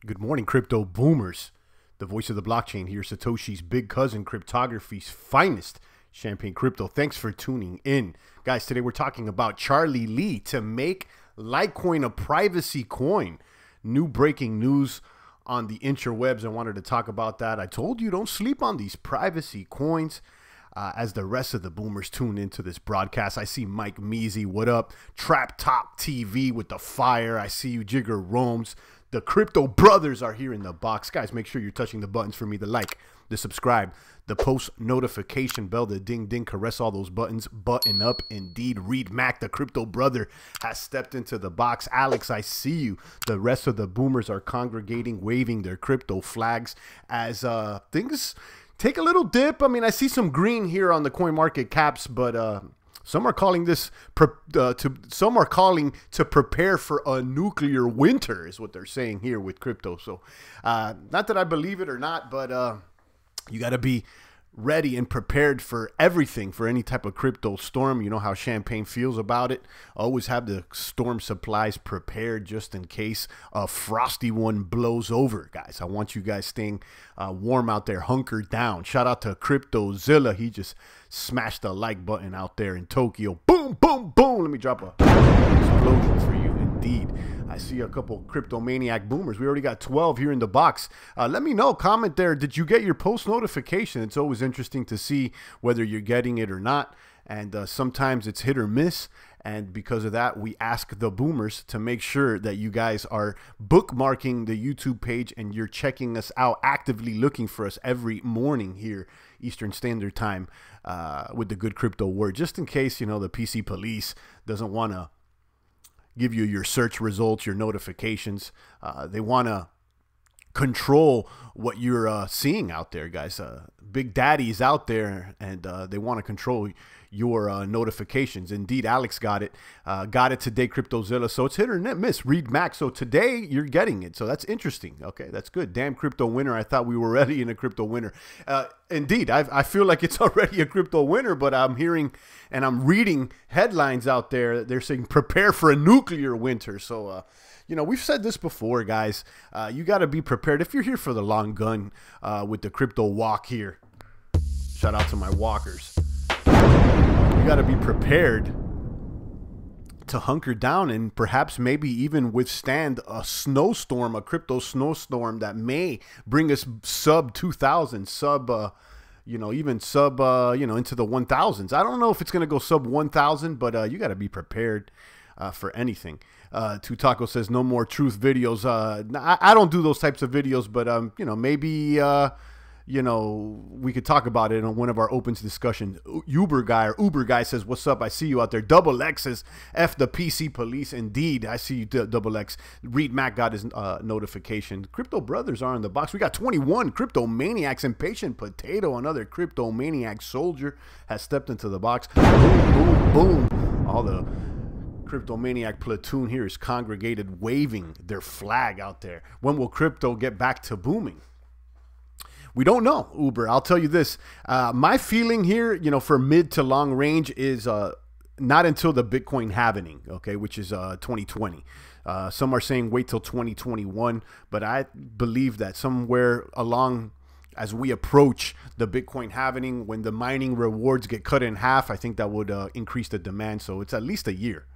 Good morning, crypto boomers. The voice of the blockchain here, Satoshi's big cousin, cryptography's finest, Champagne Crypto. Thanks for tuning in. Guys, today we're talking about Charlie Lee to make Litecoin a privacy coin. New breaking news on the interwebs. I wanted to talk about that. I told you don't sleep on these privacy coins. As the rest of the boomers tune into this broadcast, I see Mike Measy, what up? Trap Talk TV with the fire. I see you, Jigger Romes. The crypto brothers are here in the box. Guys, make sure you're touching the buttons for me, the like, the subscribe, the post notification bell, the ding ding, caress all those buttons. Button up indeed. Reed Mac, the crypto brother, has stepped into the box. Alex, I see you. The rest of the boomers are congregating, waving their crypto flags as things take a little dip. I mean, I see some green here on the coin market caps, but some are calling this to prepare for a nuclear winter, is what they're saying here with crypto. So not that I believe it or not, but you got to be ready and prepared for everything, for any type of crypto storm. You know how Champagne feels about it. Always have the storm supplies prepared just in case a frosty one blows over, guys. I want you guys staying warm out there, hunkered down. Shout out to CryptoZilla. He just smashed the like button out there in Tokyo. Boom, boom, boom. Let me drop a explosion for you indeed. I see a couple crypto maniac boomers. We already got 12 here in the box. Let me know, comment there. Did you get your post notification? It's always interesting to see whether you're getting it or not. And sometimes it's hit or miss. And because of that, we ask the boomers to make sure that you guys are bookmarking the YouTube page and you're checking us out, actively looking for us every morning here, Eastern Standard Time, with the good crypto word, just in case, you know, the PC police doesn't want to give you your search results, your notifications. They want to control what you're seeing out there, guys. Big Daddy's out there, and they want to control your notifications. Indeed, Alex got it today, CryptoZilla. So it's hit or miss. Reed Mac. So today you're getting it. So that's interesting. Okay, that's good. Damn crypto winter. I thought we were already in a crypto winter. Indeed, I feel like it's already a crypto winter, but I'm hearing and I'm reading headlines out there. They're saying prepare for a nuclear winter. So, you know, we've said this before, guys. You got to be prepared. If you're here for the long gun with the crypto walk here, shout out to my walkers. You got to be prepared to hunker down and perhaps maybe even withstand a snowstorm, a crypto snowstorm that may bring us sub 2,000, you know, even sub, you know, into the 1,000s. I don't know if it's going to go sub 1,000, but you got to be prepared for anything. Two Taco says no more truth videos. I don't do those types of videos, but you know, maybe you know, we could talk about it on one of our opens discussions. Uber guy says, what's up? I see you out there. Double X says, F the PC police. Indeed, I see you, Double X. Reed Mac got his notification. Crypto brothers are in the box. We got 21 crypto maniacs. Impatient Potato, another crypto maniac soldier, has stepped into the box. Boom, boom, boom. All the crypto maniac platoon here is congregated, waving their flag out there. When will crypto get back to booming? We don't know, Uber. I'll tell you this. My feeling here, you know, for mid to long range is not until the Bitcoin halving, okay, which is 2020. Some are saying wait till 2021, but I believe that somewhere along as we approach the Bitcoin halving, when the mining rewards get cut in half, I think that would increase the demand. So it's at least a year.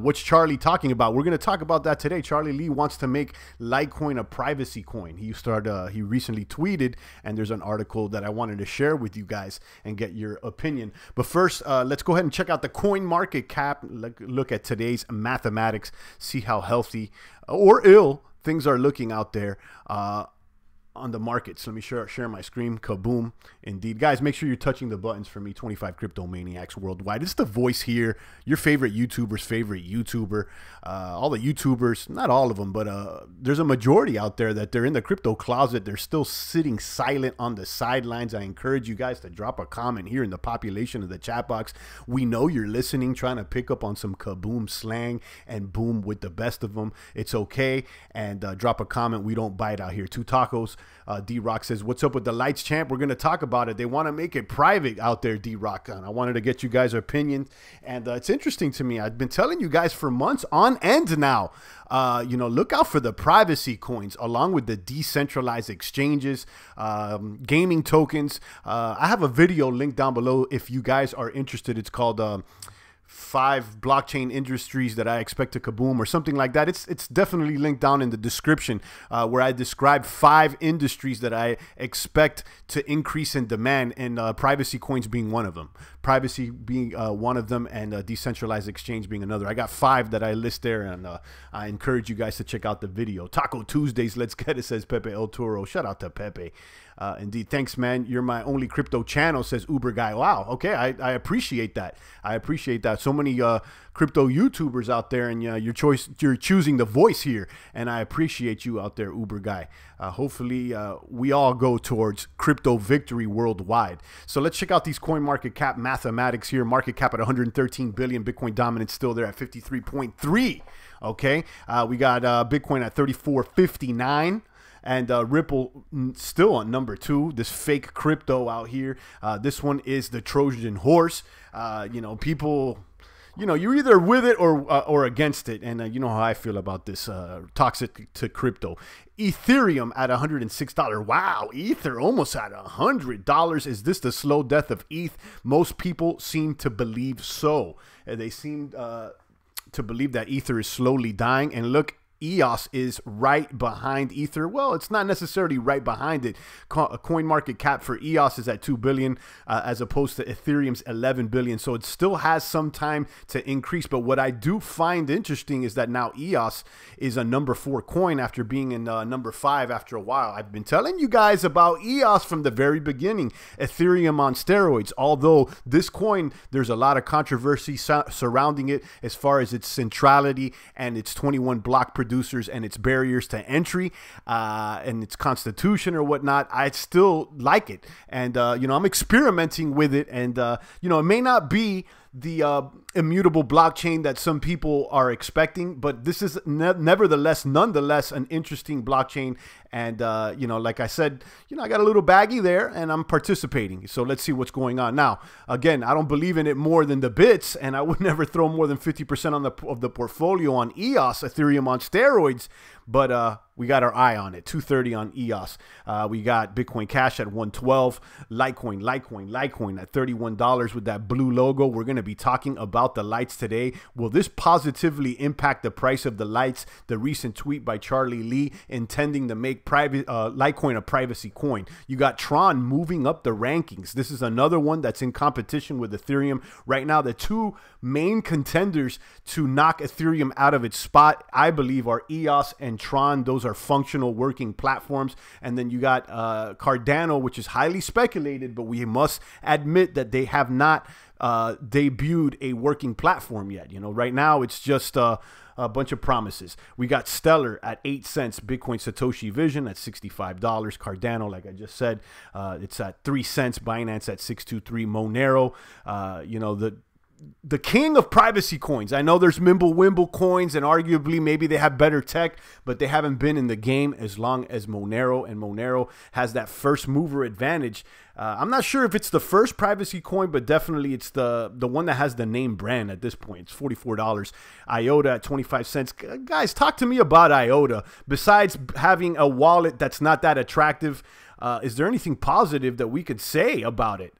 What's Charlie talking about? We're going to talk about that today. Charlie Lee wants to make Litecoin a privacy coin. He recently tweeted, and there's an article that I wanted to share with you guys and get your opinion. But first, let's go ahead and check out the coin market cap. Look at today's mathematics, see how healthy or ill things are looking out there on the markets. Let me share my screen. Kaboom. Indeed. Guys, make sure you're touching the buttons for me. 25 crypto maniacs worldwide. It's the voice here. Your favorite YouTuber's favorite YouTuber. All the YouTubers, not all of them, but there's a majority out there that they're in the crypto closet. They're still sitting silent on the sidelines. I encourage you guys to drop a comment here in the population of the chat box. We know you're listening, trying to pick up on some kaboom slang and boom with the best of them. It's okay. And drop a comment. We don't bite out here. Two Tacos D-Rock says, what's up with the lights, champ? We're going to talk about it. They want to make it private out there, D-Rock. And I wanted to get you guys' opinion. And it's interesting to me. I've been telling you guys for months on end now, you know, look out for the privacy coins along with the decentralized exchanges, gaming tokens. I have a video linked down below if you guys are interested. It's called 5 blockchain industries that I expect to kaboom or something like that. It's definitely linked down in the description where I describe 5 industries that I expect to increase in demand, and privacy coins being one of them. Privacy being one of them, and decentralized exchange being another. I got 5 that I list there, and I encourage you guys to check out the video. Taco Tuesdays, let's get it, says Pepe El Toro. Shout out to Pepe. Indeed. Thanks, man. You're my only crypto channel, says Uber Guy. Wow. Okay. I appreciate that. I appreciate that. So many crypto YouTubers out there, and you're choosing the voice here, and I appreciate you out there, Uber Guy. Hopefully we all go towards crypto victory worldwide. So let's check out these coin market cap mathematics here. Market cap at 113 billion. Bitcoin dominance still there at 53.3. Okay. We got Bitcoin at 34.59. And Ripple still on number 2, this fake crypto out here. This one is the Trojan horse. You know, people, you know, you're either with it or against it. And you know how I feel about this toxic to crypto. Ethereum at $106. Wow, Ether almost at $100. Is this the slow death of ETH? Most people seem to believe so. They seem to believe that Ether is slowly dying. And look, EOS is right behind Ether. Well, it's not necessarily right behind it. Coin market cap for EOS is at 2 billion as opposed to Ethereum's 11 billion. So it still has some time to increase. But what I do find interesting is that now EOS is a number 4 coin after being in number 5 after a while. I've been telling you guys about EOS from the very beginning. Ethereum on steroids. Although this coin, there's a lot of controversy surrounding it as far as its centrality and its 21 block producers and its barriers to entry and its constitution or whatnot. I still like it, and you know, I'm experimenting with it, and you know, it may not be the immutable blockchain that some people are expecting, but this is nonetheless an interesting blockchain. And you know, like I said, you know, I got a little baggy there, and I'm participating. So let's see what's going on now. Again, I don't believe in it more than the bits, and I would never throw more than 50% on the portfolio on EOS, Ethereum on steroids. But we got our eye on it. 230 on EOS. We got Bitcoin Cash at 112. Litecoin at $31 with that blue logo. We're going to be talking about the lights today. Will this positively impact the price of the lights? The recent tweet by Charlie Lee intending to make Litecoin a privacy coin. You got Tron moving up the rankings. This is another one that's in competition with Ethereum. Right now, the 2 main contenders to knock Ethereum out of its spot, I believe, are EOS and Tron. Those are functional working platforms. And then you got Cardano, which is highly speculated, but we must admit that they have not debuted a working platform yet. You know, right now it's just a bunch of promises. We got Stellar at 8 cents, Bitcoin Satoshi Vision at $65, Cardano, like I just said, it's at 3 cents, Binance at 623, Monero, you know, the king of privacy coins. I know there's Mimblewimble coins, and arguably maybe they have better tech, but they haven't been in the game as long as Monero, and Monero has that first mover advantage. I'm not sure if it's the first privacy coin, but definitely it's the one that has the name brand at this point. It's $44. IOTA at 25 cents. Guys, talk to me about IOTA. Besides having a wallet that's not that attractive, is there anything positive that we could say about it?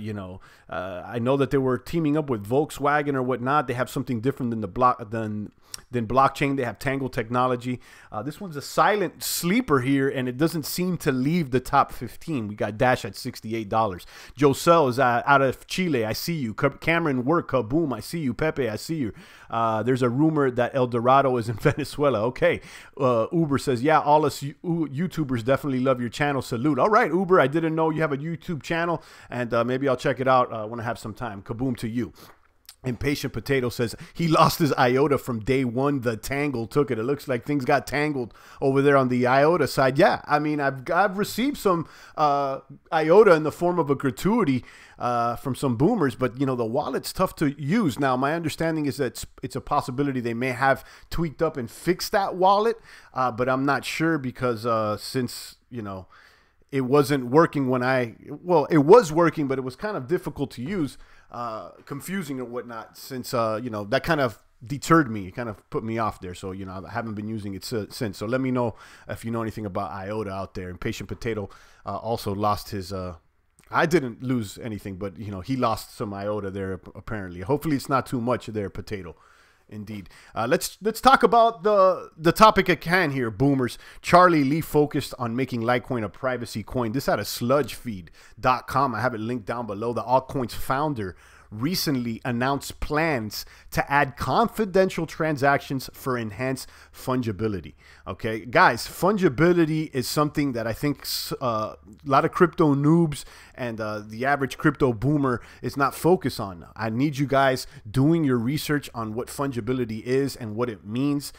You know, I know that they were teaming up with Volkswagen or whatnot. They have something different than than blockchain. They have Tangle technology. This one's a silent sleeper here, and it doesn't seem to leave the top 15. We got Dash at $68. Josel is out of Chile. I see you. Cameron Work, Kaboom. I see you. Pepe, I see you. There's a rumor that El Dorado is in Venezuela. Okay. Uber says, yeah, all us YouTubers definitely love your channel. Salute. All right, Uber, I didn't know you have a YouTube channel, and maybe I'll check it out when I have some time. Kaboom to you. Impatient Potato says he lost his IOTA from day one. The tangle took it. It looks like things got tangled over there on the IOTA side. Yeah, I mean, I've received some IOTA in the form of a gratuity from some boomers, but you know, the wallet's tough to use. Now, my understanding is that it's a possibility they may have tweaked up and fixed that wallet, but I'm not sure because since, you know, it wasn't working when well, it was working, but it was kind of difficult to use. Confusing or whatnot, since you know, that kind of deterred me. It kind of put me off there. So, you know, I haven't been using it since. So let me know if you know anything about IOTA out there. Impatient Potato also lost his I didn't lose anything, but you know, he lost some IOTA there apparently. Hopefully it's not too much there, Potato. Indeed. Let's talk about the topic at hand here, boomers. Charlie Lee focused on making Litecoin a privacy coin. This out of sludgefeed.com. I have it linked down below. The altcoin's founder recently announced plans to add confidential transactions for enhanced fungibility. Okay, guys, fungibility is something that I think a lot of crypto noobs and the average crypto boomer is not focused on. I need you guys doing your research on what fungibility is and what it means.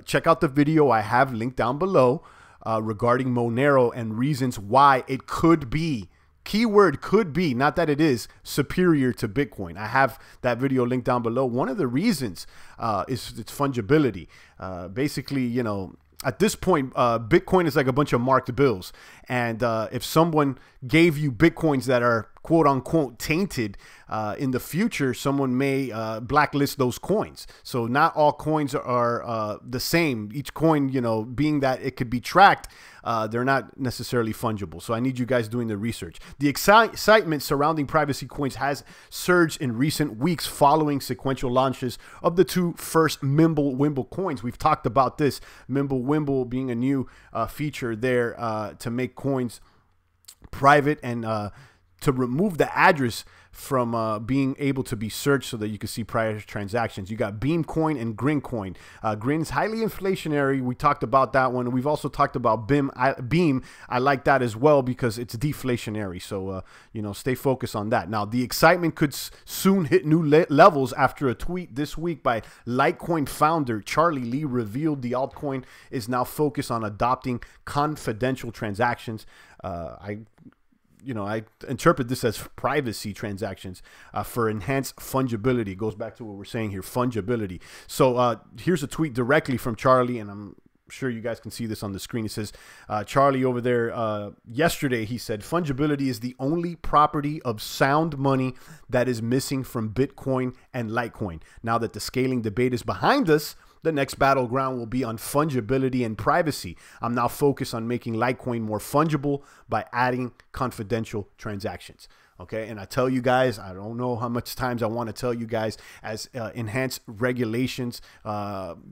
Check out the video I have linked down below regarding Monero and reasons why it could be, keyword could be, not that it is, superior to Bitcoin. I have that video linked down below. One of the reasons is its fungibility. Basically, you know, at this point, Bitcoin is like a bunch of marked bills. And if someone gave you Bitcoins that are quote unquote tainted in the future, someone may blacklist those coins. So not all coins are the same. Each coin, you know, being that it could be tracked, they're not necessarily fungible. So I need you guys doing the research. The excitement surrounding privacy coins has surged in recent weeks following sequential launches of the two first Mimblewimble coins. We've talked about this, Mimblewimble being a new feature there to make coins private and to remove the address from being able to be searched so that you can see prior transactions. You got Beam Coin and Grin Coin. Grin's highly inflationary. We talked about that one. We've also talked about Beam. I like that as well because it's deflationary. So, you know, stay focused on that. Now, the excitement could soon hit new levels after a tweet this week by Litecoin founder Charlie Lee revealed the altcoin is now focused on adopting confidential transactions. I interpret this as privacy transactions for enhanced fungibility. It goes back to what we're saying here, fungibility. So here's a tweet directly from Charlie, and I'm sure you guys can see this on the screen. It says, Charlie over there, yesterday he said, fungibility is the only property of sound money that is missing from Bitcoin and Litecoin. Now that the scaling debate is behind us, the next battleground will be on fungibility and privacy. I'm now focused on making Litecoin more fungible by adding confidential transactions. Okay, and I tell you guys, I don't know how much times I want to tell you guys, as enhanced regulations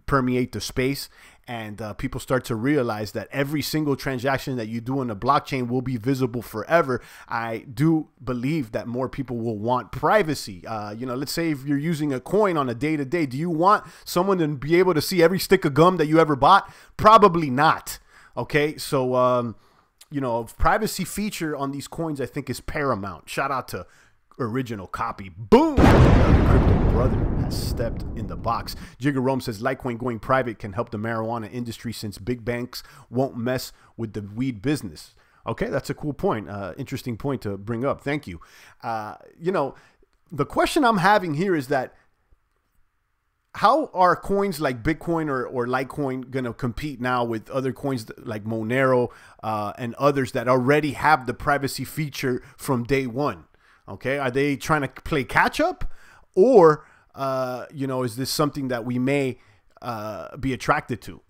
permeate the space and people start to realize that every single transaction that you do on the blockchain will be visible forever. I do believe that more people will want privacy. You know, let's say if you're using a coin on a day-to-day, do you want someone to be able to see every stick of gum that you ever bought? Probably not. Okay, so you know, privacy feature on these coins, I think, is paramount. Shout out to Original Copy. Boom! Crypto brother has stepped in the box. Jigger Rome says Litecoin going private can help the marijuana industry since big banks won't mess with the weed business. Okay, that's a cool point. Interesting point to bring up. Thank you. You know, the question I'm having here is that how are coins like Bitcoin or Litecoin going to compete now with other coins like Monero and others that already have the privacy feature from day one? Okay, are they trying to play catch up, or you know, is this something that we may be attracted to?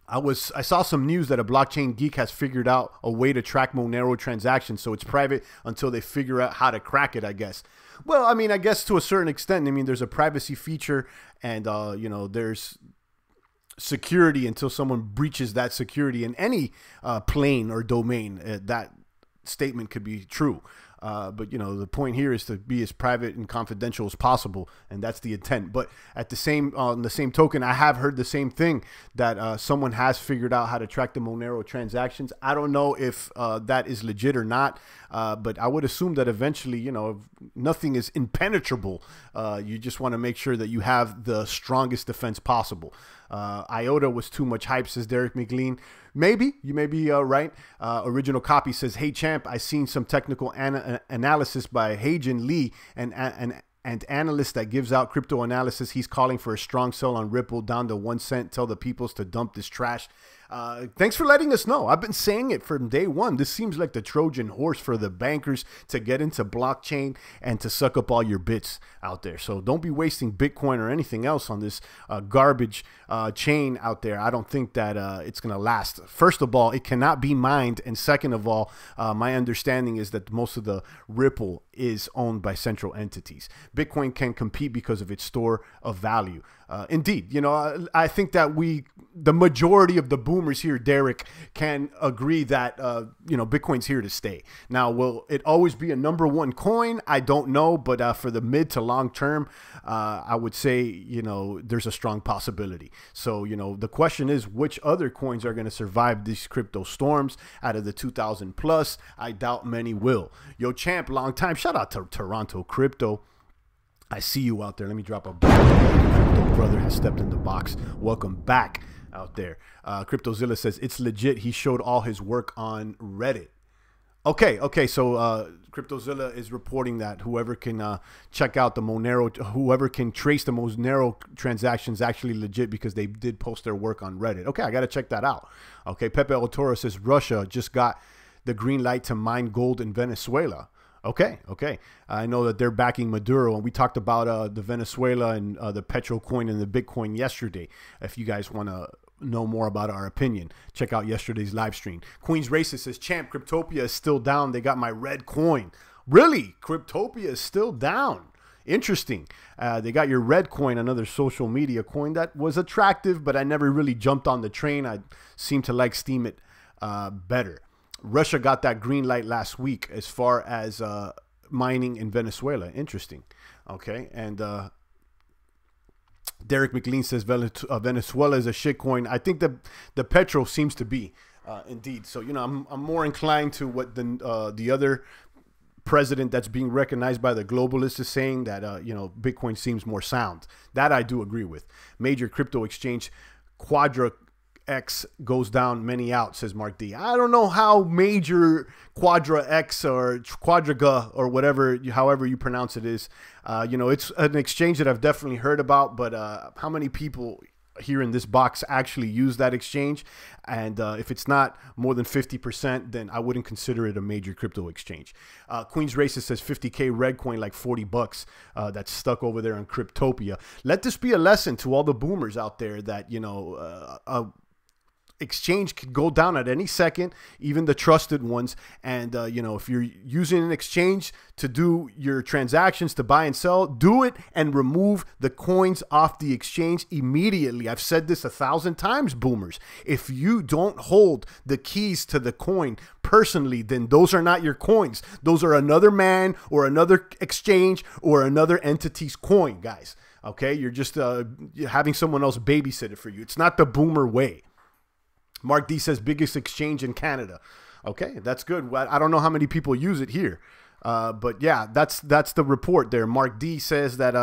I saw some news that a blockchain geek has figured out a way to track Monero transactions, so it's private until they figure out how to crack it, I guess. Well, I mean, I guess to a certain extent. I mean, there's a privacy feature, and you know, there's security until someone breaches that security in any plane or domain. That statement could be true. But, you know, the point here is to be as private and confidential as possible, and that's the intent. But at the same on the same token, I have heard the same thing, that someone has figured out how to track the Monero transactions. I don't know if that is legit or not, but I would assume that eventually, you know, nothing is impenetrable. You just want to make sure that you have the strongest defense possible. IOTA was too much hype, says Derek McLean. Maybe, you may be right. Original Copy says, hey, champ, I seen some technical analysis by Haejin Lee, and analyst that gives out crypto analysis. He's calling for a strong sell on Ripple down to 1 cent. Tell the peoples to dump this trash. Thanks for letting us know. I've been saying it from day one. This seems like the Trojan horse for the bankers to get into blockchain and to suck up all your bits out there. So don't be wasting Bitcoin or anything else on this garbage chain out there. I don't think that it's going to last. First of all, it cannot be mined. And second of all, my understanding is that most of the Ripple is owned by central entities. Bitcoin can compete because of its store of value. Indeed, you know, I think that the majority of the boomers here, Derek, can agree that, you know, Bitcoin's here to stay. Now, will it always be a #1 coin? I don't know, but for the mid to long term, I would say, you know, there's a strong possibility. So, you know, the question is, which other coins are going to survive these crypto storms out of the 2,000 plus? I doubt many will. Yo, champ, long time. Shout out to Toronto Crypto. I see you out there. Let me drop a crypto brother has stepped in the box. Welcome back out there. CryptoZilla says it's legit. He showed all his work on Reddit. Okay. So CryptoZilla is reporting that whoever can check out the Monero, whoever can trace the Monero transactions, actually legit because they did post their work on Reddit. Okay, I got to check that out. Okay, Pepe Otoro says Russia just got the green light to mine gold in Venezuela. Okay. I know that they're backing Maduro, and we talked about the Venezuela and the Petro coin and the Bitcoin yesterday. If you guys want to know more about our opinion, check out yesterday's live stream. Queen's Racist says, champ, Cryptopia is still down. They got my red coin. Really? Cryptopia is still down. Interesting. They got your red coin, another social media coin that was attractive, but I never really jumped on the train. I seem to like Steem it better. Russia got that green light last week as far as mining in Venezuela. Interesting. Okay. And Derek McLean says Venezuela is a shitcoin. I think the Petro seems to be indeed. So, you know, I'm more inclined to what the other president that's being recognized by the globalists is saying, that, you know, Bitcoin seems more sound. That I do agree with. Major crypto exchange Quadra X goes down, many out, says Mark D. I don't know how major Quadra X or Quadraga or whatever, however you pronounce it is. You know, it's an exchange that I've definitely heard about, but how many people here in this box actually use that exchange? And if it's not more than 50%, then I wouldn't consider it a major crypto exchange. Queen's Racist says 50K red coin, like 40 bucks, that's stuck over there on Cryptopia. Let this be a lesson to all the boomers out there that, you know, exchange could go down at any second, even the trusted ones. And you know, if you're using an exchange to do your transactions, to buy and sell, do it and remove the coins off the exchange immediately. I've said this 1,000 times, boomers. If you don't hold the keys to the coin personally, then those are not your coins. Those are another man or another exchange or another entity's coin, guys. Okay, you're just having someone else babysit it for you. It's not the boomer way. Mark D says biggest exchange in Canada. Okay, that's good. I don't know how many people use it here. But yeah, that's the report there. Mark D says that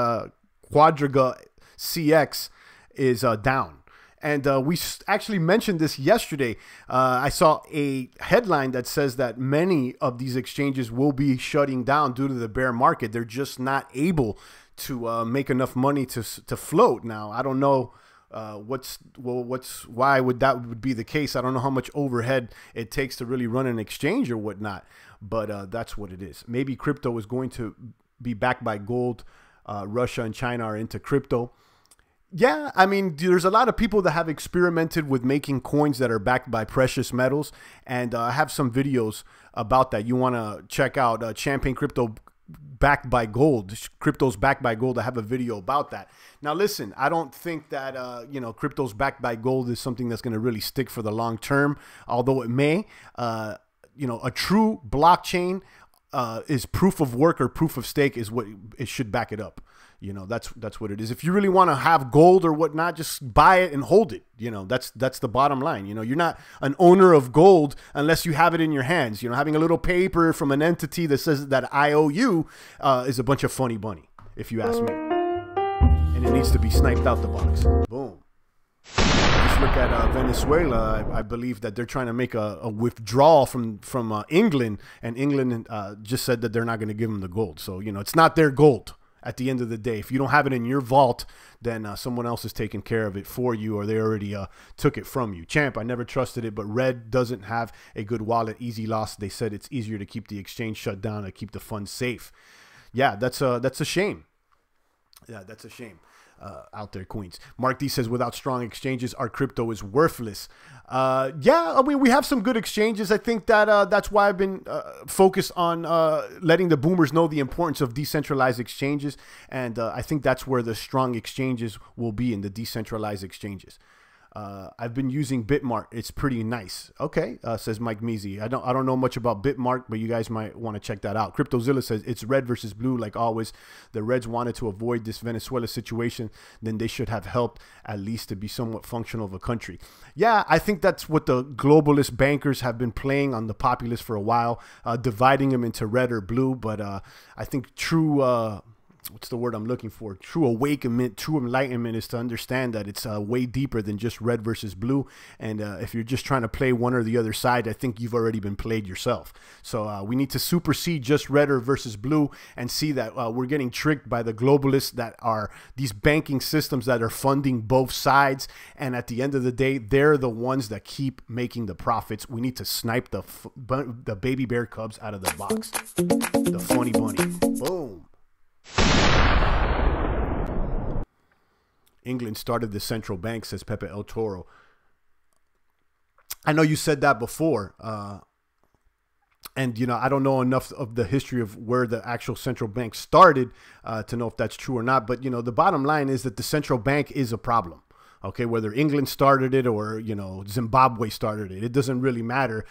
Quadraga CX is down. And we actually mentioned this yesterday. I saw a headline that says that many of these exchanges will be shutting down due to the bear market. They're just not able to make enough money to float. Now, I don't know why would that be the case. I don't know how much overhead it takes to really run an exchange or whatnot, but that's what it is. Maybe crypto is going to be backed by gold. Russia and China are into crypto. Yeah, I mean, there's a lot of people that have experimented with making coins that are backed by precious metals, and I have some videos about that. You want to check out Champagne Crypto backed by gold. Crypto's backed by gold. I have a video about that. Now, listen, I don't think that, you know, crypto's backed by gold is something that's going to really stick for the long term, although it may. You know, a true blockchain is proof of work or proof of stake is what it should back it up. You know, that's what it is. If you really want to have gold or whatnot, just buy it and hold it. You know, that's the bottom line. You know, you're not an owner of gold unless you have it in your hands. You know, having a little paper from an entity that says that I owe you is a bunch of funny bunny, if you ask me. And it needs to be sniped out the box. Boom. Just look at Venezuela. I believe that they're trying to make a withdrawal from England, and England just said that they're not going to give them the gold. So, you know, it's not their gold. At the end of the day, if you don't have it in your vault, then someone else is taking care of it for you, or they already took it from you. Champ, I never trusted it, but Red doesn't have a good wallet. Easy loss. They said it's easier to keep the exchange shut down to keep the funds safe. Yeah, that's a shame. Yeah, that's a shame. Out there, Queens. Mark D says, without strong exchanges, our crypto is worthless. Yeah, I mean, we have some good exchanges. I think that that's why I've been focused on letting the boomers know the importance of decentralized exchanges. And I think that's where the strong exchanges will be, in the decentralized exchanges. I've been using Bitmart. It's pretty nice. Okay, says Mike Measy. I don't know much about Bitmart, but you guys might want to check that out. CryptoZilla says it's red versus blue, like always. The Reds wanted to avoid this Venezuela situation. Then they should have helped at least to be somewhat functional of a country. Yeah, I think that's what the globalist bankers have been playing on the populace for a while, dividing them into red or blue. But I think true... what's the word I'm looking for? True awakenment, true enlightenment is to understand that it's way deeper than just red versus blue. And if you're just trying to play one or the other side, I think you've already been played yourself. So we need to supersede just red or versus blue and see that we're getting tricked by the globalists that are these banking systems that are funding both sides. And at the end of the day, they're the ones that keep making the profits. We need to snipe the baby bear cubs out of the box. The funny bunny. Boom. England started the central bank, says Pepe El Toro. I know you said that before. And, you know, I don't know enough of the history of where the actual central bank started to know if that's true or not. But, you know, the bottom line is that the central bank is a problem. Okay, whether England started it or, you know, Zimbabwe started it, it doesn't really matter.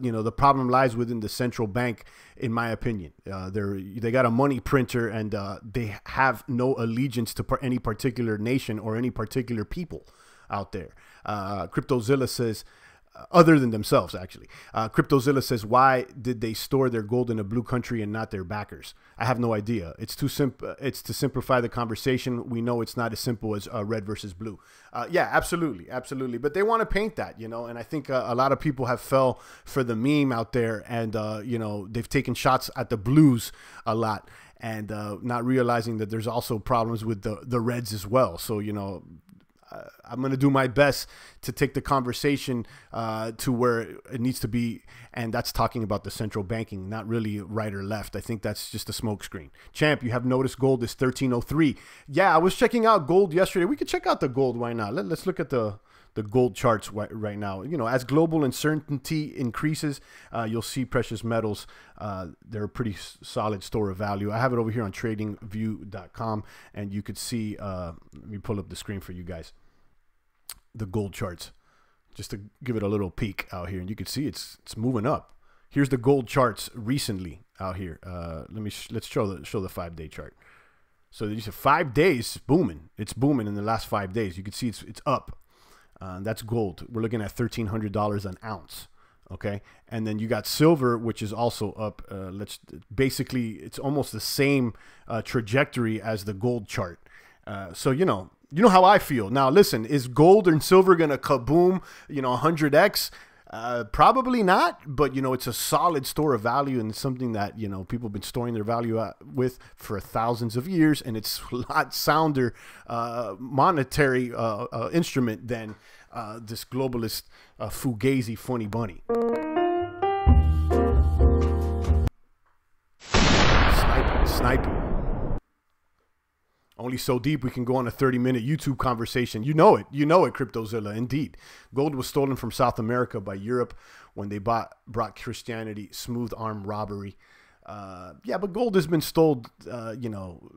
You know, the problem lies within the central bank, in my opinion. They got a money printer, and they have no allegiance to any particular nation or any particular people out there. CryptoZilla says, other than themselves, actually. CryptoZilla says, why did they store their gold in a blue country and not their backers? I have no idea. It's too simple. It's to simplify the conversation. We know it's not as simple as red versus blue. Yeah, absolutely. Absolutely. But they want to paint that, you know, and I think a lot of people have fell for the meme out there, and, you know, they've taken shots at the blues a lot, and not realizing that there's also problems with the reds as well. So, you know, I'm going to do my best to take the conversation to where it needs to be, and that's talking about the central banking, not really right or left. I think that's just a smokescreen. Champ, you have noticed gold is 1303. Yeah, I was checking out gold yesterday. We could check out the gold. Why not? Let's look at the gold charts right now. You know, as global uncertainty increases, you'll see precious metals. They're a pretty solid store of value. I have it over here on tradingview.com, and you could see, let me pull up the screen for you guys, the gold charts, just to give it a little peek out here, and you can see it's moving up. Here's the gold charts recently out here. Let's show the 5-day chart. So these are 5 days booming. It's booming in the last 5 days. You can see it's up. That's gold. We're looking at $1,300 an ounce. Okay, and then you got silver, which is also up. Basically, it's almost the same trajectory as the gold chart. So you know how I feel. Now, listen, is gold and silver gonna kaboom? 100x? Probably not, but you know, it's a solid store of value, and it's something that people have been storing their value with for thousands of years, and it's a lot sounder monetary instrument than this globalist fugazi funny bunny. Sniping. Only so deep we can go on a 30-minute YouTube conversation. You know it, CryptoZilla. Indeed. Gold was stolen from South America by Europe when they brought Christianity, smooth arm robbery. Yeah, but gold has been stole, you know,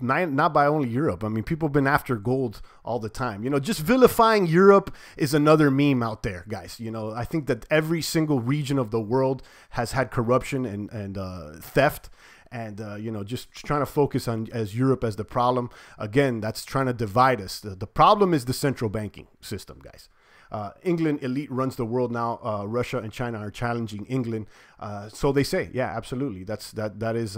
not by only Europe. I mean, people have been after gold all the time. You know, just vilifying Europe is another meme out there, guys. You know, I think that every single region of the world has had corruption and theft. And, you know, just trying to focus on as Europe as the problem. Again, that's trying to divide us. The problem is the central banking system, guys. England elite runs the world now. Russia and China are challenging England. So they say, yeah, absolutely. That is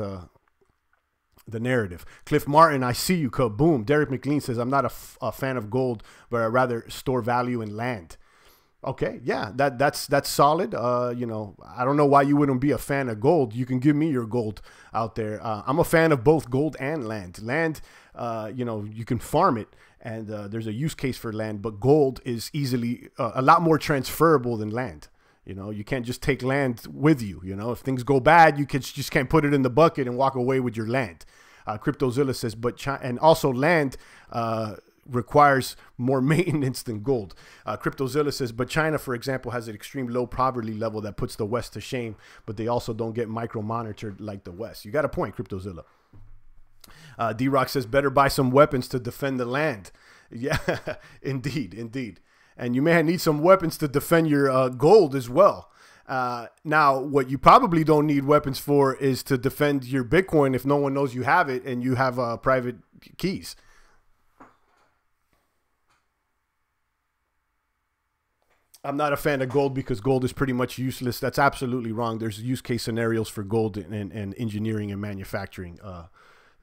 the narrative. Cliff Martin, I see you. Kaboom. Derek McLean says, I'm not a fan of gold, but I rather store value in land. Okay, yeah, that's solid. You know, I don't know why you wouldn't be a fan of gold. You can give me your gold out there. I'm a fan of both gold and land. Land, you know, you can farm it, and there's a use case for land, but gold is easily a lot more transferable than land. You know, you can't just take land with you. You know, if things go bad, you just can't put it in the bucket and walk away with your land. CryptoZilla says, and also land requires more maintenance than gold. CryptoZilla says, but China, for example, has an extreme low poverty level that puts the West to shame, but they also don't get micro-monitored like the West. You got a point, CryptoZilla. D-Rock says, better buy some weapons to defend the land. Yeah, indeed, indeed. And you may need some weapons to defend your gold as well. Now, what you probably don't need weapons for is to defend your Bitcoin if no one knows you have it and you have private keys. I'm not a fan of gold because gold is pretty much useless. That's absolutely wrong. There's use case scenarios for gold and engineering and manufacturing.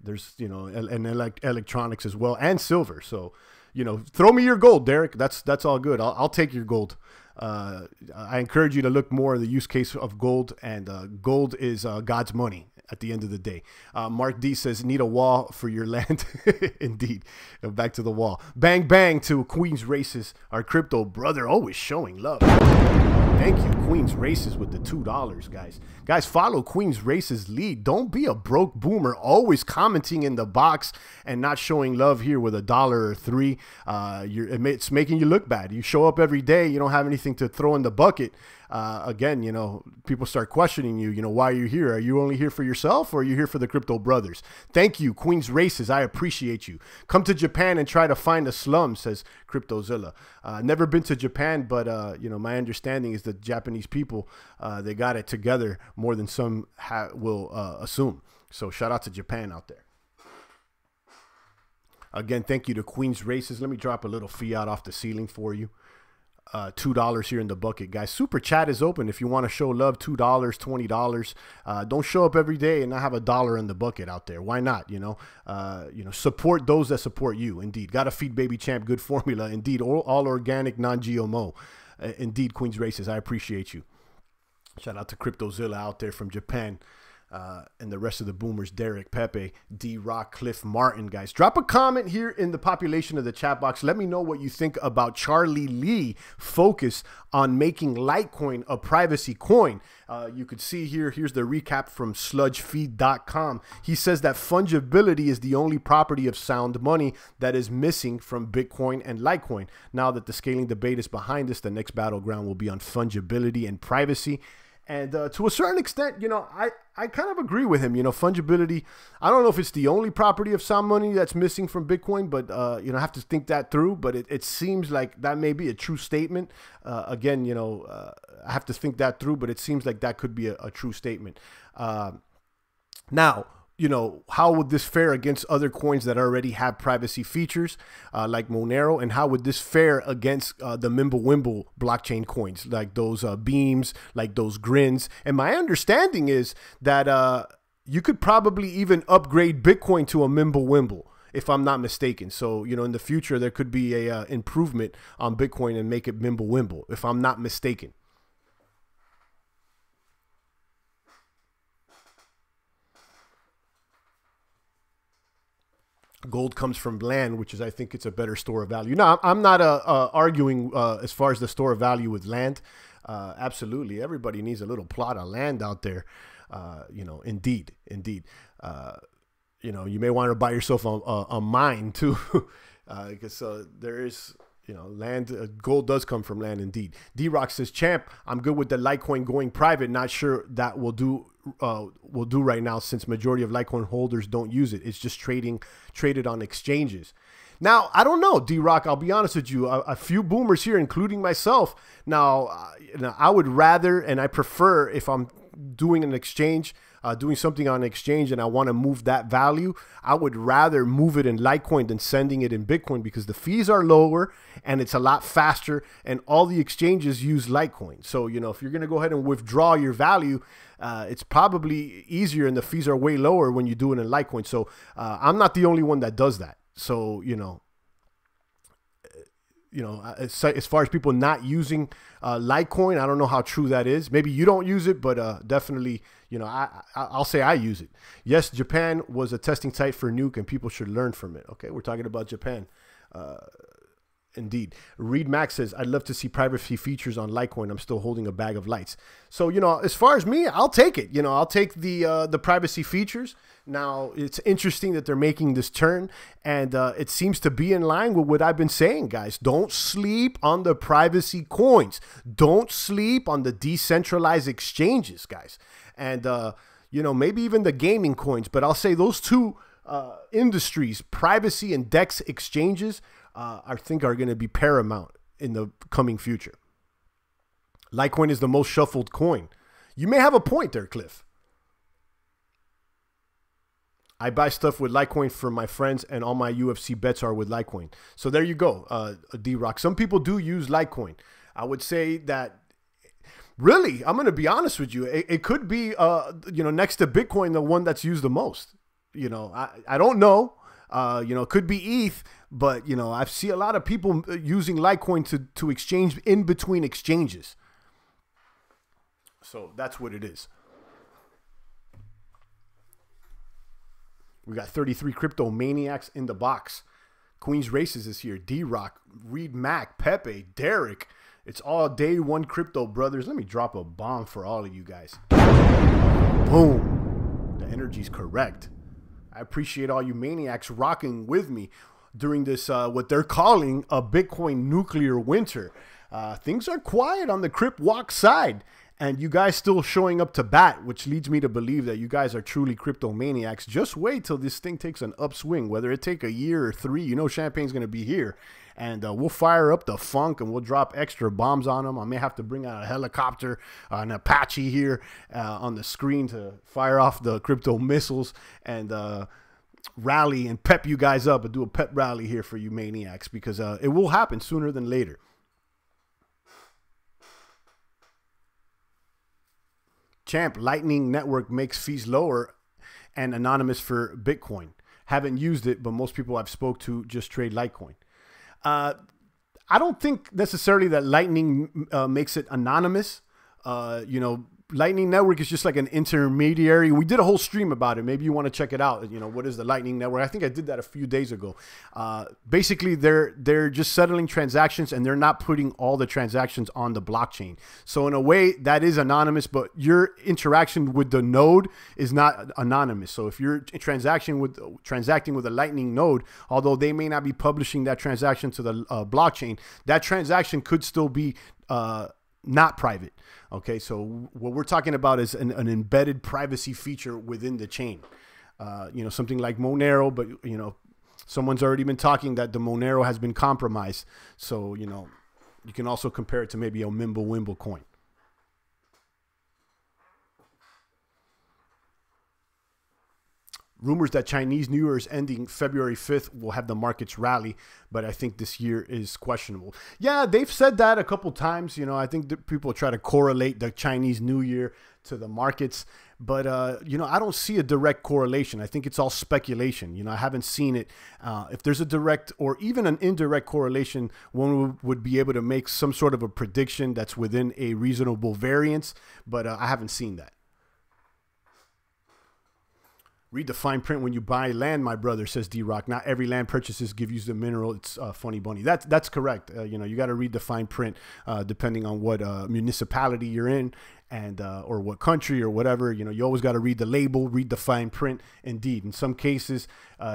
There's, you know, and electronics as well, and silver. So, you know, throw me your gold, Derek. That's all good. I'll take your gold. I encourage you to look more at the use case of gold, and gold is God's money at the end of the day. Mark D says, need a wall for your land. Indeed. Back to the wall. Bang, bang to Queen's Races, our crypto brother, always showing love. Thank you, Queen's Races, with the $2, guys. Guys, follow Queen's Races lead. Don't be a broke boomer, always commenting in the box and not showing love here with $1 or $3. It's making you look bad. You show up every day, you don't have anything to throw in the bucket. Again, you know, people start questioning you, you know, why are you here? Are you only here for yourself, or are you here for the crypto brothers? Thank you, Queen's Races. I appreciate you. Come to Japan and try to find a slum, says CryptoZilla. Never been to Japan, but, you know, my understanding is that Japanese people, they got it together more than some will assume. So shout out to Japan out there. Again, thank you to Queen's Races. Let me drop a little fiat off the ceiling for you. $2 here in the bucket, guys. Super chat is open if you want to show love. $2, $20. Don't show up every day and not have $1 in the bucket out there. Why not? You know, support those that support you. Indeed, got to feed baby champ. Good formula. Indeed, all organic, non-GMO. Indeed, Queen's Races. I appreciate you. Shout out to CryptoZilla out there from Japan. And the rest of the boomers, Derek, Pepe, D-Rock, Cliff Martin, guys. Drop a comment here in the population of the chat box. Let me know what you think about Charlie Lee focus on making Litecoin a privacy coin. You could see here, here's the recap from sludgefeed.com. He says that fungibility is the only property of sound money that is missing from Bitcoin and Litecoin. Now that the scaling debate is behind us, the next battleground will be on fungibility and privacy. And to a certain extent, you know, I kind of agree with him. You know, fungibility, I don't know if it's the only property of sound money that's missing from Bitcoin, but, you know, I have to think that through. But it seems like that may be a true statement. Again, you know, I have to think that through, but it seems like that could be a true statement. Now, you know, how would this fare against other coins that already have privacy features like Monero? And how would this fare against the Mimblewimble blockchain coins like those Beams, like those Grins? And my understanding is that you could probably even upgrade Bitcoin to a Mimblewimble, if I'm not mistaken. So, you know, in the future, there could be a improvement on Bitcoin and make it Mimblewimble, if I'm not mistaken. Gold comes from land, which is, I think, it's a better store of value. Now, I'm not arguing as far as the store of value with land. Absolutely, everybody needs a little plot of land out there. You know, indeed. You know, you may want to buy yourself a mine too, because there is, you know, land. Gold does come from land, indeed. D-Rock says, champ, I'm good with the Litecoin going private. Not sure that will do will do right now, since majority of Litecoin holders don't use it. It's just traded on exchanges. Now, I don't know, D-Rock, I'll be honest with you, a few boomers here, including myself. Now, I would rather, and I prefer, if I'm doing an exchange, doing something on an exchange and I want to move that value, I would rather move it in Litecoin than sending it in Bitcoin, because the fees are lower and it's a lot faster, and all the exchanges use Litecoin. So, you know, if you're going to go ahead and withdraw your value, it's probably easier, and the fees are way lower when you do it in Litecoin. So I'm not the only one that does that. So, you know, as far as people not using Litecoin, I don't know how true that is. Maybe you don't use it, but definitely, you know, I'll say I use it. Yes, Japan was a testing site for Nuke, and people should learn from it. Okay, we're talking about Japan. Indeed. Reed Max says, I'd love to see privacy features on Litecoin. I'm still holding a bag of lights. So, you know, as far as me, I'll take it. You know, I'll take the privacy features. Now, it's interesting that they're making this turn, and it seems to be in line with what I've been saying, guys. Don't sleep on the privacy coins. Don't sleep on the decentralized exchanges, guys. And, you know, maybe even the gaming coins. But I'll say those two industries, privacy and DEX exchanges, I think are going to be paramount in the coming future. Litecoin is the most shuffled coin. You may have a point there, Cliff. I buy stuff with Litecoin for my friends, and all my UFC bets are with Litecoin. So there you go, D-Rock. Some people do use Litecoin. I would say that, really, I'm going to be honest with you. It could be, you know, next to Bitcoin, the one that's used the most. You know, I don't know. You know, it could be ETH, but, you know, I see a lot of people using Litecoin to exchange in between exchanges. So that's what it is. We got 33 crypto maniacs in the box. Queen's Races is here. D-Rock, Reed Mac, Pepe, Derek. It's all day one crypto, brothers. Let me drop a bomb for all of you guys. Boom. The energy's correct. I appreciate all you maniacs rocking with me during this, what they're calling a Bitcoin nuclear winter. Things are quiet on the Crip Walk side, and you guys still showing up to bat, which leads me to believe that you guys are truly crypto maniacs. Just wait till this thing takes an upswing, whether it take a year or 3. You know Champagne's going to be here, and we'll fire up the funk, and we'll drop extra bombs on them. I may have to bring out a helicopter, an Apache here on the screen to fire off the crypto missiles and rally and pep you guys up and do a pep rally here for you maniacs, because it will happen sooner than later. Champ, Lightning Network makes fees lower and anonymous for Bitcoin. Haven't used it, but most people I've spoke to just trade Litecoin. I don't think necessarily that Lightning makes it anonymous. You know, Lightning Network is just like an intermediary. We did a whole stream about it. Maybe you want to check it out. You know, what is the Lightning Network? I think I did that a few days ago. Basically, they're just settling transactions, and they're not putting all the transactions on the blockchain. So in a way, that is anonymous, but your interaction with the node is not anonymous. So if you're transacting with a Lightning node, although they may not be publishing that transaction to the blockchain, that transaction could still be not private. Okay, so what we're talking about is an embedded privacy feature within the chain. You know, something like Monero, but, you know, someone's already been talking that the Monero has been compromised. So, you know, you can also compare it to maybe a Mimblewimble coin. Rumors that Chinese New Year is ending February 5th will have the markets rally, but I think this year is questionable. Yeah, they've said that a couple times. You know, I think that people try to correlate the Chinese New Year to the markets, but, you know, I don't see a direct correlation. I think it's all speculation. You know, I haven't seen it. If there's a direct or even an indirect correlation, one would be able to make some sort of a prediction that's within a reasonable variance, but I haven't seen that. Read the fine print when you buy land, my brother, says D-Rock. Not every land purchases give you the mineral. It's funny bunny. That's correct. You know, you got to read the fine print depending on what municipality you're in and or what country or whatever. You know, you always got to read the label, read the fine print. Indeed, in some cases,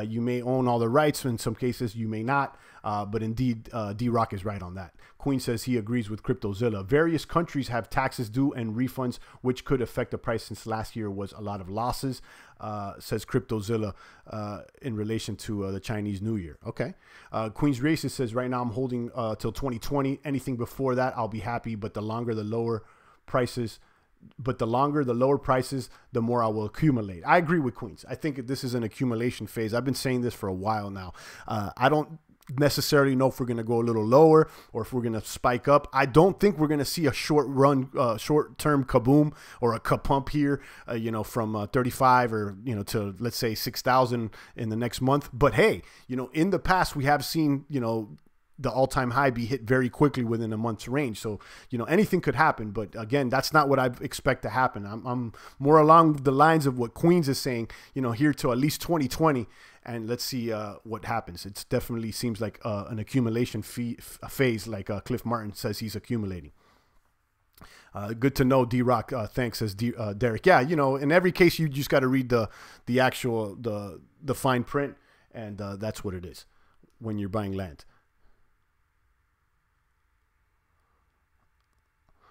you may own all the rights. In some cases, you may not. But indeed, D-Rock is right on that. Queen says he agrees with CryptoZilla. Various countries have taxes due and refunds, which could affect the price since last year was a lot of losses, says CryptoZilla in relation to the Chinese New Year. Okay. Queen's Racist says, right now I'm holding till 2020. Anything before that, I'll be happy. But the longer the lower prices, the more I will accumulate. I agree with Queens. I think this is an accumulation phase. I've been saying this for a while now. I don't necessarily know if we're going to go a little lower or if we're going to spike up. I don't think we're going to see a short-term kaboom or a kapump here, you know, from 35 or, you know, to, let's say, 6,000 in the next month. But hey, you know, in the past, we have seen, you know, the all-time high be hit very quickly within a month's range. So, you know, anything could happen. But again, that's not what I expect to happen. I'm more along the lines of what Queens is saying, you know, here to at least 2020. And let's see what happens. It definitely seems like an accumulation phase, like Cliff Martin says he's accumulating. Good to know, D-Rock. Thanks, says Derek. Yeah, you know, in every case, you just got to read the actual the fine print, and that's what it is when you're buying land.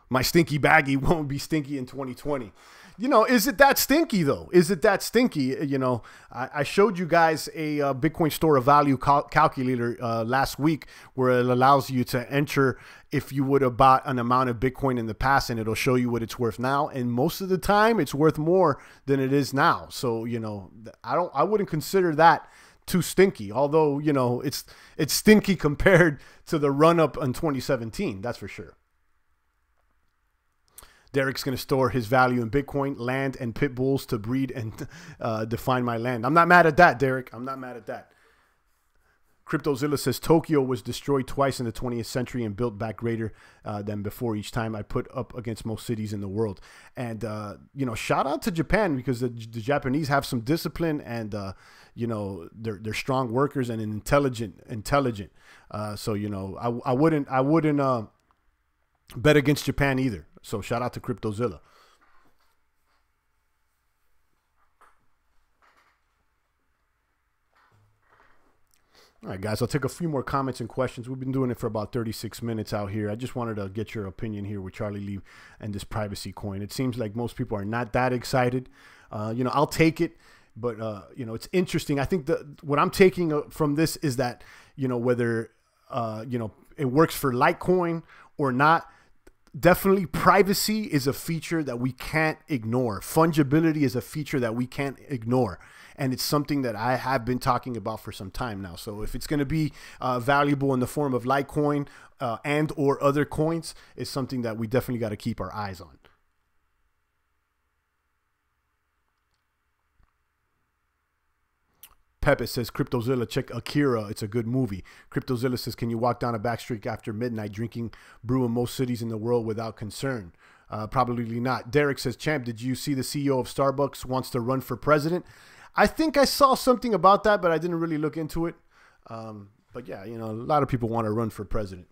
My stinky baggie won't be stinky in 2020. You know, is it that stinky though? Is it that stinky? You know, I showed you guys a Bitcoin store of value calculator last week where it allows you to enter if you would have bought an amount of Bitcoin in the past, and it'll show you what it's worth now. And most of the time it's worth more than it is now. So, you know, I wouldn't consider that too stinky, although, you know, it's stinky compared to the run up in 2017. That's for sure. Derek's going to store his value in Bitcoin, land, and pit bulls to breed and define my land. I'm not mad at that, Derek. I'm not mad at that. CryptoZilla says Tokyo was destroyed twice in the 20th century and built back greater than before each time. I put up against most cities in the world. And, you know, shout out to Japan, because the Japanese have some discipline and, you know, they're strong workers and intelligent. So, you know, I wouldn't bet against Japan either. So shout out to CryptoZilla. All right, guys, I'll take a few more comments and questions. We've been doing it for about 36 minutes out here. I just wanted to get your opinion here with Charlie Lee and this privacy coin. It seems like most people are not that excited. You know, I'll take it, but, you know, it's interesting. I think what I'm taking from this is that, you know, whether, you know, it works for Litecoin or not, definitely privacy is a feature that we can't ignore. Fungibility is a feature that we can't ignore. And it's something that I have been talking about for some time now. So if it's going to be valuable in the form of Litecoin and or other coins, it's something that we definitely got to keep our eyes on. Pepe says, CryptoZilla, check Akira. It's a good movie. CryptoZilla says, can you walk down a back street after midnight drinking brew in most cities in the world without concern? Probably not. Derek says, Champ, did you see the CEO of Starbucks wants to run for president? I think I saw something about that, but I didn't really look into it. But yeah, you know, a lot of people want to run for president.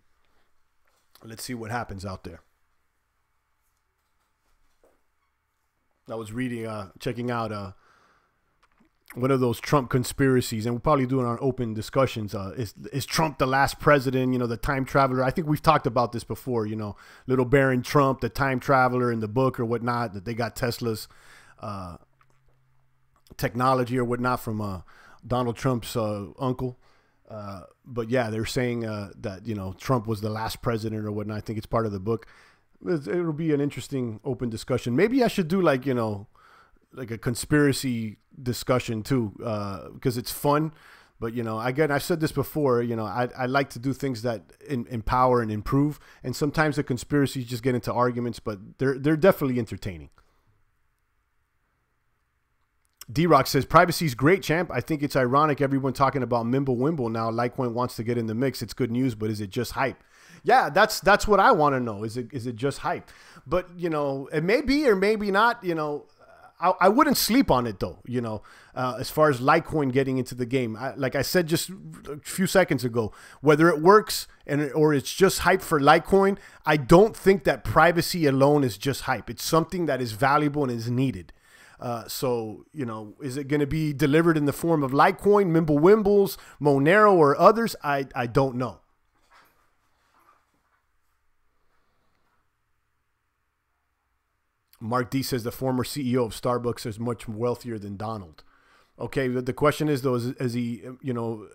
Let's see what happens out there. I was reading, checking out one of those Trump conspiracies, and we'll probably do it on open discussions. Is Trump the last president? You know, the time traveler. I think we've talked about this before. You know, little Baron Trump, the time traveler in the book or whatnot, that they got Tesla's technology or whatnot from Donald Trump's uncle. But yeah, they're saying that, you know, Trump was the last president or whatnot. I think it's part of the book. It'll be an interesting open discussion. Maybe I should do, like, you know, like a conspiracy discussion too, because it's fun. But, you know, again, I've said this before, you know, I like to do things that empower and improve. And sometimes the conspiracies just get into arguments, but they're definitely entertaining. D-Rock says, privacy is great, Champ. I think it's ironic everyone talking about Mimblewimble now. Litecoin wants to get in the mix. It's good news, but is it just hype? Yeah, that's what I want to know. Is it just hype? But, you know, it may be or maybe not. You know, I wouldn't sleep on it though, you know, as far as Litecoin getting into the game. Like I said just a few seconds ago, whether it works or it's just hype for Litecoin, I don't think that privacy alone is just hype. It's something that is valuable and is needed. So, you know, is it going to be delivered in the form of Litecoin, Mimblewimbles, Monero, or others? I don't know. Mark D says the former CEO of Starbucks is much wealthier than Donald. Okay, the question is though, is he, you know,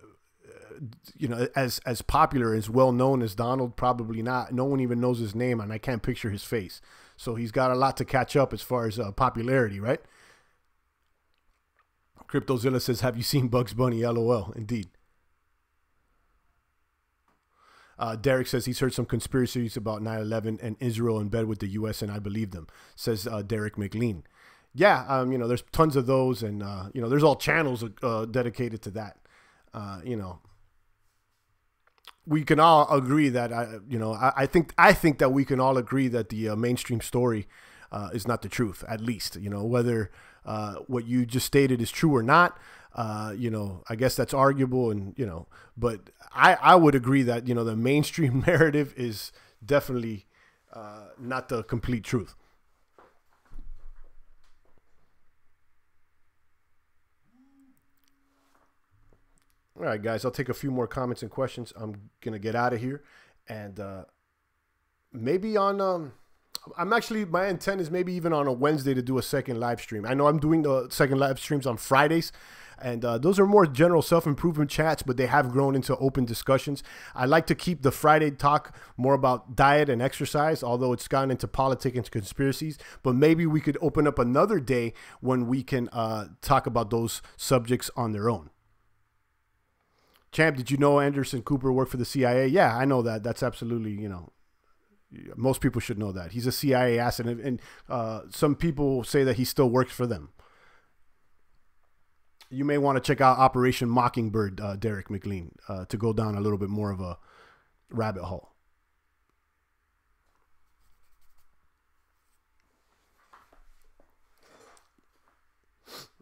as popular, as well known as Donald? Probably not. No one even knows his name, and I can't picture his face. So he's got a lot to catch up as far as popularity, right? CryptoZilla says, "Have you seen Bugs Bunny?" LOL. Indeed. Derek says he's heard some conspiracies about 9/11 and Israel in bed with the U.S. and I believe them, says Derek McLean. Yeah, you know, there's tons of those, and you know, there's all channels dedicated to that. You know, we can all agree that I think that we can all agree that the mainstream story is not the truth. At least, you know, whether what you just stated is true or not. You know, I guess that's arguable, and you know, but I would agree that, you know, the mainstream narrative is definitely not the complete truth. All right, guys, I'll take a few more comments and questions. I'm gonna get out of here, and maybe on my intent is maybe even on a Wednesday to do a second live stream. I know I'm doing the second live streams on Fridays, and those are more general self-improvement chats, but they have grown into open discussions. I like to keep the Friday talk more about diet and exercise, although it's gotten into politics and conspiracies. But maybe we could open up another day when we can talk about those subjects on their own. Champ, did you know Anderson Cooper worked for the CIA? Yeah, I know that. That's absolutely, you know, most people should know that. He's a CIA asset, and some people say that he still works for them. You may want to check out Operation Mockingbird, Derek McLean, to go down a little bit more of a rabbit hole.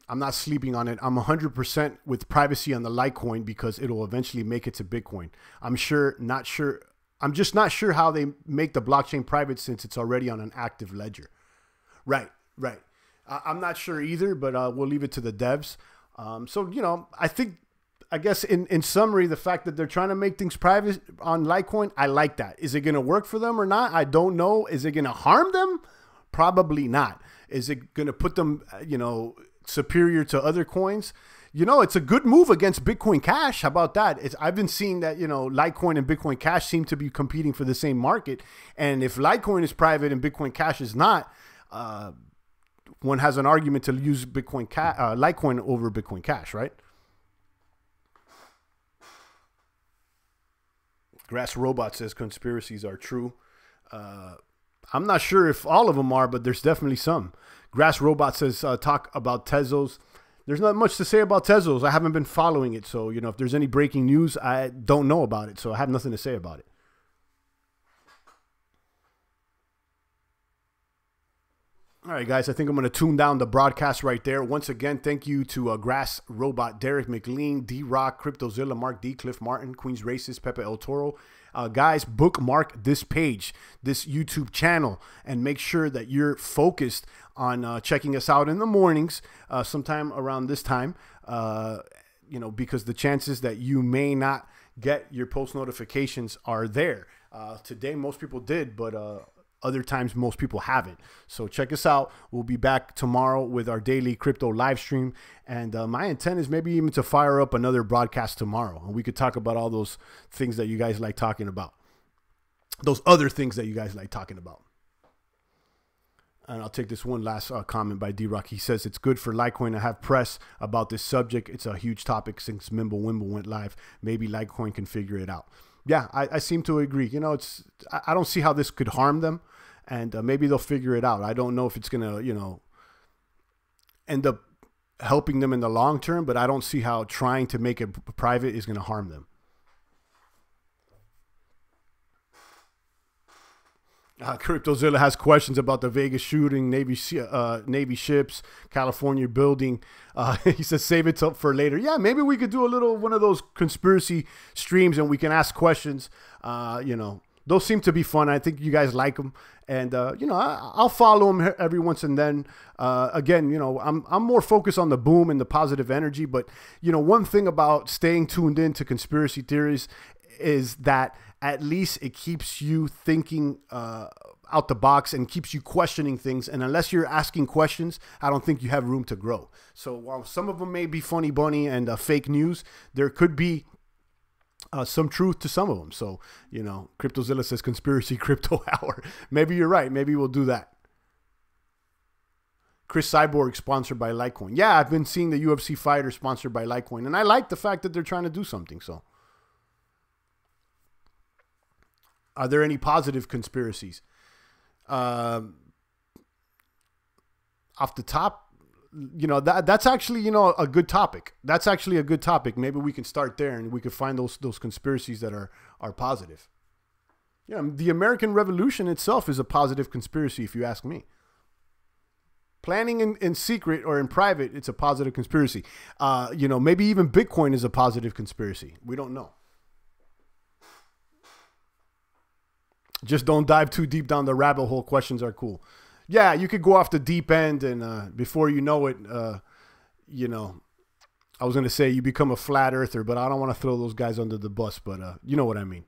I'm not sleeping on it. I'm 100% with privacy on the Litecoin because it'll eventually make it to Bitcoin. I'm just not sure how they make the blockchain private since it's already on an active ledger. Right. I'm not sure either, but we'll leave it to the devs. So, you know, I guess in summary, the fact that they're trying to make things private on Litecoin, I like that. Is it going to work for them or not? I don't know. Is it going to harm them? Probably not. Is it going to put them, you know, superior to other coins? You know, it's a good move against Bitcoin Cash. How about that? I've been seeing that, you know, Litecoin and Bitcoin Cash seem to be competing for the same market. And if Litecoin is private and Bitcoin Cash is not, one has an argument to use Litecoin over Bitcoin Cash, right? Grass Robot says conspiracies are true. I'm not sure if all of them are, but there's definitely some. Grass Robot says talk about Tezos. There's not much to say about Tezos. I haven't been following it. So, you know, if there's any breaking news, I don't know about it. So I have nothing to say about it. All right, guys, I think I'm going to tune down the broadcast right there. Once again, thank you to Grass Robot, Derek McLean, D-Rock, CryptoZilla, Mark D, Cliff Martin, Queens Racist, Pepe El Toro. Guys, bookmark this page, this YouTube channel, and make sure that you're focused on checking us out in the mornings, sometime around this time, you know, because the chances that you may not get your post notifications are there. Today, most people did, but other times most people haven't. So check us out. We'll be back tomorrow with our daily crypto live stream. And my intent is maybe even to fire up another broadcast tomorrow. And we could talk about all those things that you guys like talking about. Those other things that you guys like talking about. And I'll take this one last comment by D-Rock. He says, it's good for Litecoin to have press about this subject. It's a huge topic since Mimblewimble went live. Maybe Litecoin can figure it out. Yeah, I seem to agree. You know, I don't see how this could harm them. And maybe they'll figure it out. I don't know if it's going to, you know, end up helping them in the long term, but I don't see how trying to make it private is going to harm them. CryptoZilla has questions about the Vegas shooting, Navy ships, California building. He says save it for later. Yeah, maybe we could do a little one of those conspiracy streams and we can ask questions. You know, those seem to be fun. I think you guys like them, and you know, I'll follow them every once and then. Again, you know, I'm more focused on the boom and the positive energy. But you know, one thing about staying tuned into conspiracy theories is that at least it keeps you thinking out the box and keeps you questioning things. And unless you're asking questions, I don't think you have room to grow. So while some of them may be funny bunny and fake news, there could be some truth to some of them. So, you know, CryptoZilla says conspiracy crypto hour. Maybe you're right. Maybe we'll do that. Chris Cyborg sponsored by Litecoin. Yeah, I've been seeing the UFC fighter sponsored by Litecoin, and I like the fact that they're trying to do something. So, are there any positive conspiracies? Off the top, you know, that's actually, you know, a good topic. That's actually a good topic. Maybe we can start there and we could find those conspiracies that are positive. Yeah, the American Revolution itself is a positive conspiracy, if you ask me. Planning in secret or in private, it's a positive conspiracy. You know, maybe even Bitcoin is a positive conspiracy. We don't know. Just don't dive too deep down the rabbit hole. Questions are cool. Yeah, you could go off the deep end, and before you know it, you know, I was going to say you become a flat earther, but I don't want to throw those guys under the bus, but you know what I mean.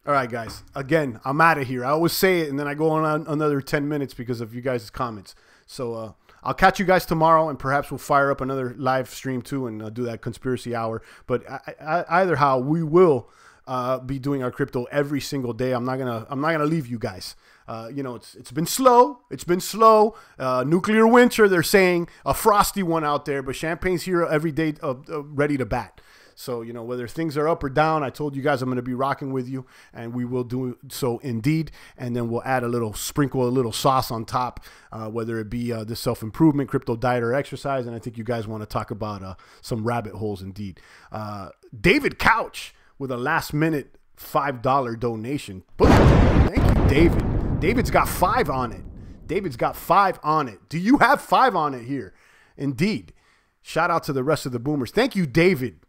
All right, guys. Again, I'm out of here. I always say it, and then I go on another 10 minutes because of you guys' comments. So I'll catch you guys tomorrow, and perhaps we'll fire up another live stream too and do that conspiracy hour. But either how, we will be doing our crypto every single day. I'm not gonna leave you guys. You know, it's been slow. It's been slow. Nuclear winter, they're saying, a frosty one out there, but champagne's here every day, ready to bat. So, you know, whether things are up or down, I told you guys I'm going to be rocking with you, and we will do so indeed. And then we'll add sprinkle a little sauce on top, whether it be the self-improvement, crypto diet, or exercise. And I think you guys want to talk about some rabbit holes indeed. David Couch with a last-minute $5 donation. Boom. Thank you, David. David's got 5 on it. David's got 5 on it. Do you have 5 on it here? Indeed. Shout out to the rest of the boomers. Thank you, David.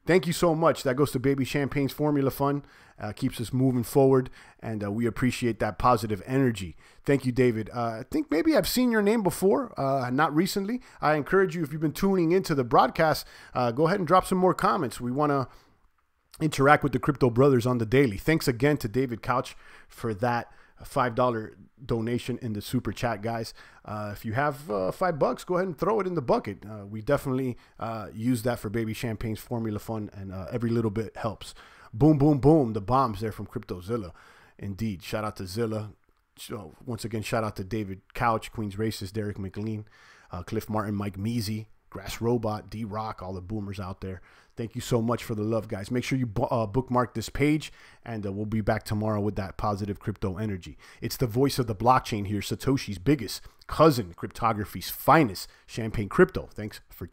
Thank you so much. That goes to Baby Champagne's Formula Fund. Keeps us moving forward, and we appreciate that positive energy. Thank you, David. I think maybe I've seen your name before, not recently. I encourage you, if you've been tuning into the broadcast, go ahead and drop some more comments. We want to interact with the Crypto Brothers on the daily. Thanks again to David Couch for that $5 donation in the super chat, guys. If you have $5, go ahead and throw it in the bucket. We definitely use that for Baby Champagne's Formula Fund, and every little bit helps. Boom, boom, boom. The bombs there from CryptoZilla. Indeed. Shout out to Zilla. So once again, shout out to David Couch, Queen's Racist, Derek McLean, Cliff Martin, Mike Measy, Grass Robot, D-Rock, all the boomers out there. Thank you so much for the love, guys. Make sure you bookmark this page, and we'll be back tomorrow with that positive crypto energy. It's the voice of the blockchain here, Satoshi's biggest cousin, cryptography's finest, Champagne Crypto. Thanks for tuning in.